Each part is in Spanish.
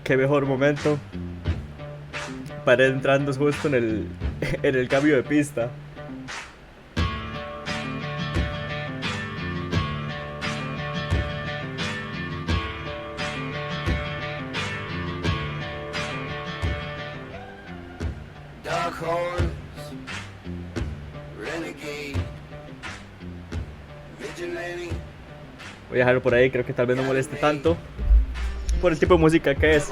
qué mejor momento para ir entrando justo en el cambio de pista. Dark Horse, Renegade, Vigilante. Voy a dejarlo por ahí, creo que tal vez no moleste tanto por el tipo de música que es.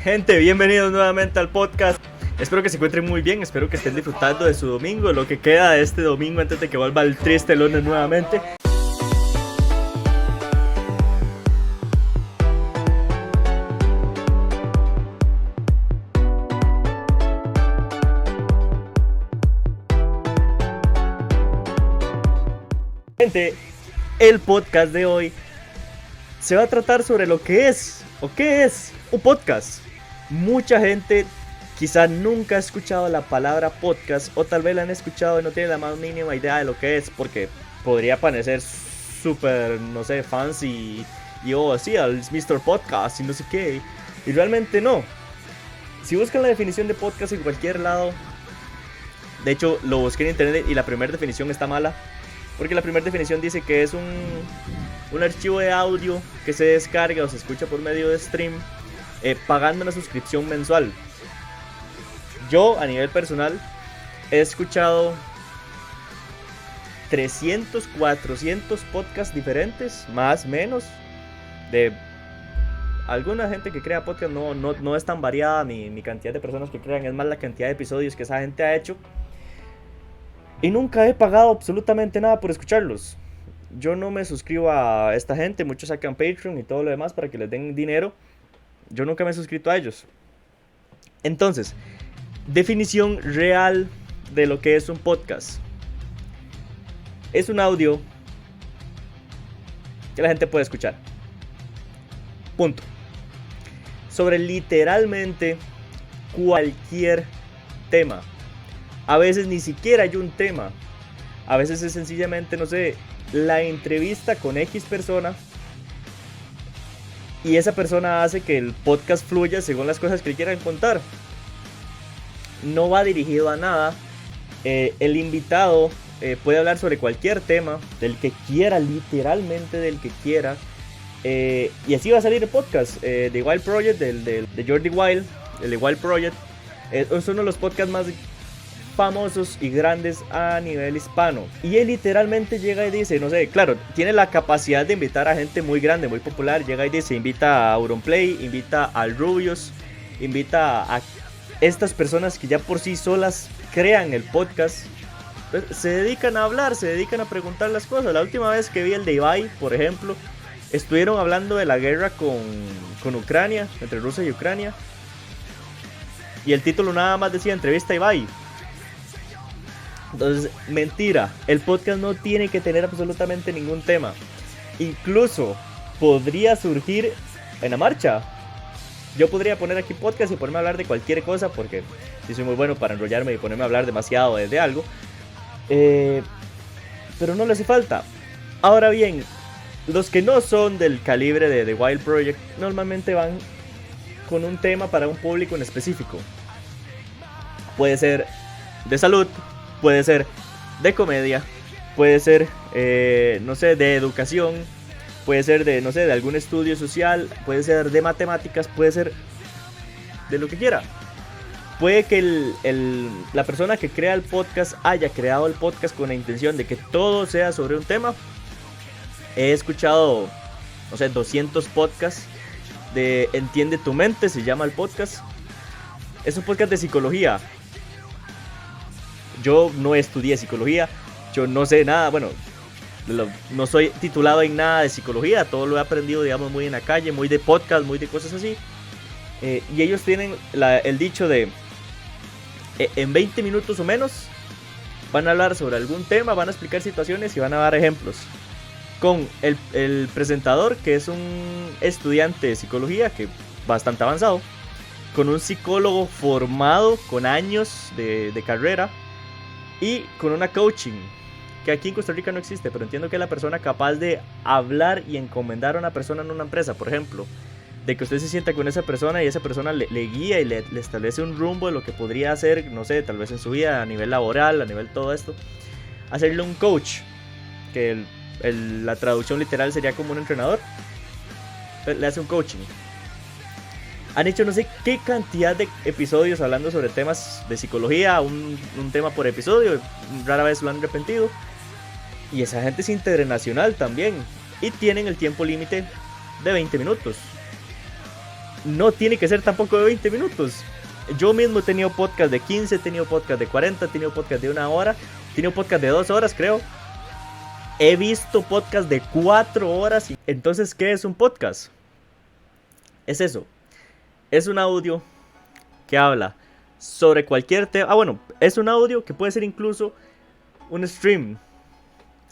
Gente, bienvenidos nuevamente al podcast. Espero que se encuentren muy bien, espero que estén disfrutando de su domingo, lo que queda de este domingo antes de que vuelva el triste lunes nuevamente. Gente, el podcast de hoy se va a tratar sobre lo que es, o qué es, un podcast. Mucha gente quizá nunca ha escuchado la palabra podcast, o tal vez la han escuchado y no tiene la más mínima idea de lo que es, porque podría parecer súper, no sé, fancy, y oh, sí, al Mr. Podcast y no sé qué, y realmente no. Si buscan la definición de podcast en cualquier lado, de hecho lo busqué en internet y la primera definición está mala, porque la primera definición dice que es un archivo de audio que se descarga o se escucha por medio de stream, pagando una suscripción mensual. Yo, a nivel personal, he escuchado 300, 400 podcasts diferentes, más o menos. De alguna gente que crea podcast, no es tan variada mi cantidad de personas que crean, es más la cantidad de episodios que esa gente ha hecho. Y nunca he pagado absolutamente nada por escucharlos. Yo no me suscribo a esta gente, muchos sacan Patreon y todo lo demás para que les den dinero. Yo nunca me he suscrito a ellos. Entonces, definición real de lo que es un podcast. Es un audio que la gente puede escuchar. Punto. Sobre literalmente cualquier tema. A veces ni siquiera hay un tema. A veces es sencillamente, no sé, la entrevista con X persona. Y esa persona hace que el podcast fluya según las cosas que le quieran contar. No va dirigido a nada. El invitado puede hablar sobre cualquier tema, del que quiera, literalmente del que quiera. Y así va a salir el podcast. The Wild Project, de Jordi Wild, el The Wild Project. Es uno de los podcasts más famosos y grandes a nivel hispano. Y él literalmente llega y dice, no sé, claro, tiene la capacidad de invitar a gente muy grande, muy popular. Llega y dice, invita a Auronplay, invita al Rubius, invita a estas personas que ya por sí solas crean el podcast. Se dedican a hablar, se dedican a preguntar las cosas. La última vez que vi el de Ibai, por ejemplo, estuvieron hablando de la guerra con Ucrania, entre Rusia y Ucrania. Y el título nada más decía entrevista a Ibai. Entonces, mentira, el podcast no tiene que tener absolutamente ningún tema. Incluso podría surgir en la marcha. Yo podría poner aquí podcast y ponerme a hablar de cualquier cosa, porque sí soy muy bueno para enrollarme y ponerme a hablar demasiado de algo. Pero no le hace falta. Ahora bien, los que no son del calibre de The Wild Project normalmente van con un tema para un público en específico. Puede ser de salud, puede ser de comedia, puede ser, no sé, de educación, puede ser de, no sé, de algún estudio social, puede ser de matemáticas, puede ser de lo que quiera. Puede que la persona que crea el podcast haya creado el podcast con la intención de que todo sea sobre un tema. He escuchado, no sé, 200 podcasts de Entiende tu mente, se llama el podcast. Es un podcast de psicología. Yo no estudié psicología, yo no sé nada, bueno, no soy titulado en nada de psicología, todo lo he aprendido, digamos, muy en la calle, muy de podcast, muy de cosas así. Y ellos tienen el dicho de, en 20 minutos o menos, van a hablar sobre algún tema, van a explicar situaciones y van a dar ejemplos. Con el presentador, que es un estudiante de psicología, que bastante avanzado, con un psicólogo formado con años de carrera, y con una coaching que aquí en Costa Rica no existe, pero entiendo que es la persona capaz de hablar y encomendar a una persona en una empresa, por ejemplo, de que usted se sienta con esa persona y esa persona le guía y le establece un rumbo de lo que podría hacer, no sé, tal vez en su vida, a nivel laboral, a nivel todo esto. Hacerle un coach, que la traducción literal sería como un entrenador, le hace un coaching. Han hecho no sé qué cantidad de episodios hablando sobre temas de psicología, un tema por episodio, rara vez lo han repetido. Y esa gente es internacional también. Y tienen el tiempo límite de 20 minutos. No tiene que ser tampoco de 20 minutos. Yo mismo he tenido podcast de 15, he tenido podcast de 40, he tenido podcast de 1 hora, he tenido podcast de 2 horas, creo. He visto podcast de 4 horas. Entonces, ¿qué es un podcast? Es eso. Es un audio que habla sobre cualquier tema. Bueno, es un audio que puede ser incluso un stream.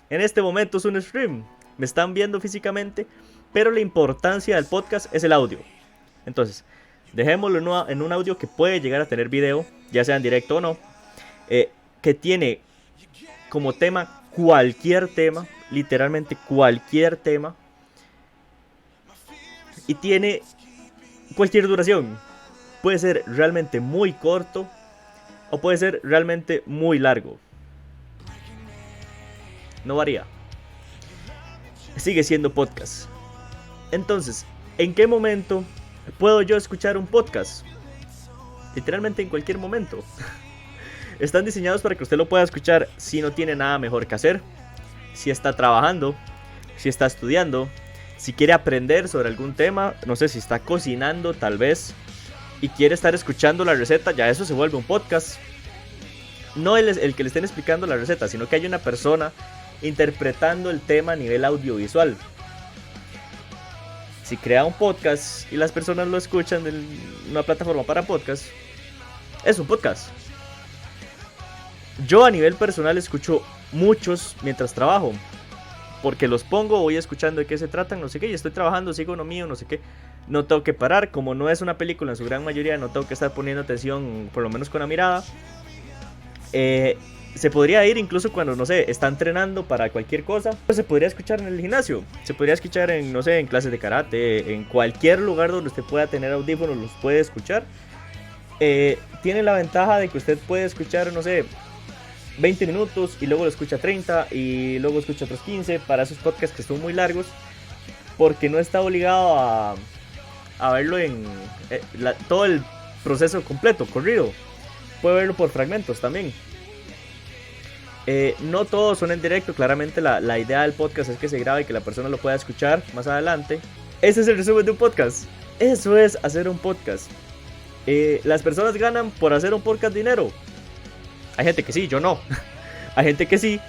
En este momento es un stream. Me están viendo físicamente, pero la importancia del podcast es el audio. Entonces, dejémoslo en un audio que puede llegar a tener video, ya sea en directo o no, que tiene como tema cualquier tema, literalmente cualquier tema, y tiene cualquier duración. Puede ser realmente muy corto o puede ser realmente muy largo. No varía. Sigue siendo podcast. Entonces, ¿en qué momento puedo yo escuchar un podcast? Literalmente en cualquier momento. Están diseñados para que usted lo pueda escuchar si no tiene nada mejor que hacer, si está trabajando, si está estudiando, si quiere aprender sobre algún tema, no sé, si está cocinando tal vez y quiere estar escuchando la receta, ya eso se vuelve un podcast. No el que le estén explicando la receta, sino que hay una persona interpretando el tema a nivel audiovisual. Si crea un podcast y las personas lo escuchan en una plataforma para podcast, es un podcast. Yo a nivel personal escucho muchos mientras trabajo, porque los pongo, voy escuchando de qué se tratan, no sé qué, y estoy trabajando, sigo lo mío, no sé qué. No tengo que parar, como no es una película en su gran mayoría, no tengo que estar poniendo atención, por lo menos con la mirada. Se podría ir incluso cuando, no sé, está entrenando para cualquier cosa. Se podría escuchar en el gimnasio, se podría escuchar en, no sé, en clases de karate, en cualquier lugar donde usted pueda tener audífonos, los puede escuchar. Tiene la ventaja de que usted puede escuchar, no sé, 20 minutos y luego lo escucha 30 y luego escucha otros 15 para esos podcasts que son muy largos, porque no está obligado a verlo en todo el proceso completo, corrido. Puede verlo por fragmentos también. No todos son en directo, claramente la idea del podcast es que se grabe y que la persona lo pueda escuchar más adelante. Ese es el resumen de un podcast. Eso es hacer un podcast. Las personas ganan por hacer un podcast dinero. Hay gente que sí, yo no. Hay gente que sí,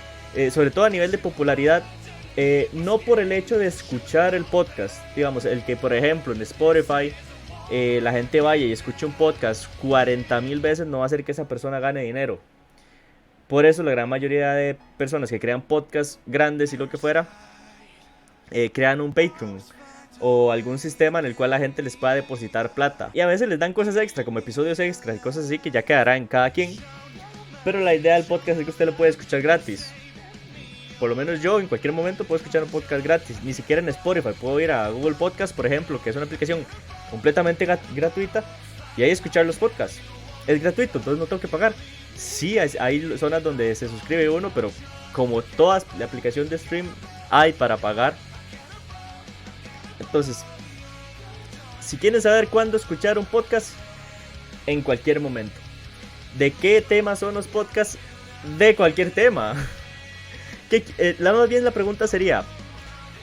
sobre todo a nivel de popularidad. No por el hecho de escuchar el podcast. Digamos, el que por ejemplo en Spotify la gente vaya y escuche un podcast 40,000 veces no va a hacer que esa persona gane dinero. Por eso la gran mayoría de personas que crean podcasts grandes y lo que fuera, crean un Patreon o algún sistema en el cual la gente les pueda depositar plata. Y a veces les dan cosas extra, como episodios extras y cosas así que ya quedará en cada quien. Pero la idea del podcast es que usted lo puede escuchar gratis. Por lo menos yo en cualquier momento puedo escuchar un podcast gratis. Ni siquiera en Spotify. Puedo ir a Google Podcast, por ejemplo, que es una aplicación completamente gratuita, y ahí escuchar los podcasts. Es gratuito, entonces no tengo que pagar. Sí, hay zonas donde se suscribe uno, pero como toda la aplicación de stream hay para pagar. Entonces, si quieren saber cuándo escuchar un podcast, en cualquier momento. ¿De qué temas son los podcasts? De cualquier tema. Más bien la pregunta sería,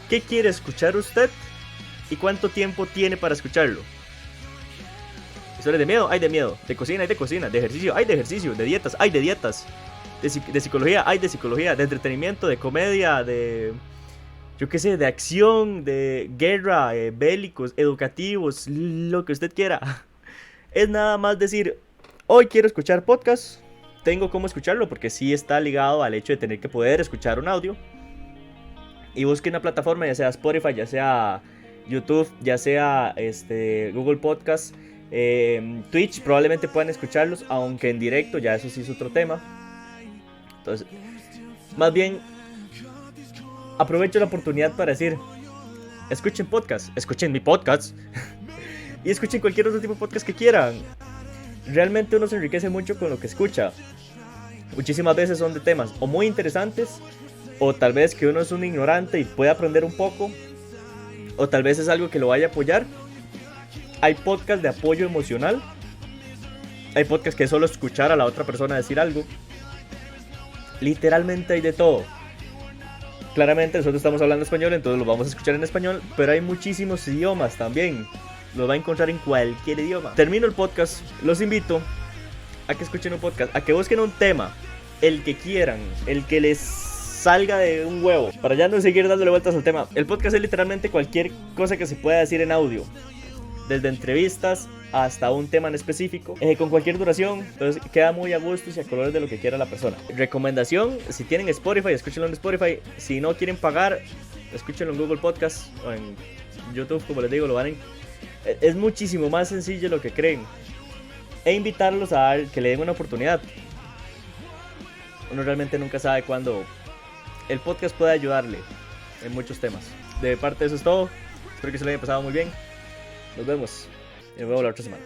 ¿qué quiere escuchar usted? ¿Y cuánto tiempo tiene para escucharlo? ¿Historias de miedo? Hay de miedo. ¿De cocina? Hay de cocina. ¿De ejercicio? Hay de ejercicio. ¿De dietas? Hay de dietas. ¿De psicología? Hay de psicología. ¿De entretenimiento? ¿De comedia? ¿De... yo qué sé? ¿De acción? ¿De guerra? ¿Bélicos? ¿Educativos? Lo que usted quiera. Es nada más decir, hoy quiero escuchar podcast. Tengo cómo escucharlo porque sí está ligado al hecho de tener que poder escuchar un audio. Y busque una plataforma, ya sea Spotify, ya sea YouTube, ya sea Google Podcast, Twitch, probablemente puedan escucharlos, aunque en directo ya eso sí es otro tema. Entonces, más bien, aprovecho la oportunidad para decir, escuchen podcast, escuchen mi podcast y escuchen cualquier otro tipo de podcast que quieran. Realmente uno se enriquece mucho con lo que escucha. Muchísimas veces son de temas o muy interesantes, o tal vez que uno es un ignorante y puede aprender un poco, o tal vez es algo que lo vaya a apoyar. Hay podcasts de apoyo emocional, hay podcasts que es solo escuchar a la otra persona decir algo. Literalmente hay de todo. Claramente nosotros estamos hablando español, entonces lo vamos a escuchar en español, pero hay muchísimos idiomas también. Lo va a encontrar en cualquier idioma. Termino el podcast, los invito a que escuchen un podcast, a que busquen un tema, el que quieran, el que les salga de un huevo, para ya no seguir dándole vueltas al tema. El podcast es literalmente cualquier cosa que se pueda decir en audio, desde entrevistas hasta un tema en específico, con cualquier duración. Entonces queda muy a gusto y a colores de lo que quiera la persona. Recomendación: si tienen Spotify, escúchenlo en Spotify. Si no quieren pagar, escúchenlo en Google Podcast o en YouTube, como les digo, lo van es muchísimo más sencillo de lo que creen. E invitarlos a que le den una oportunidad. Uno realmente nunca sabe cuándo el podcast puede ayudarle en muchos temas. De mi parte eso es todo. Espero que se lo haya pasado muy bien. Nos vemos y nos vemos la otra semana.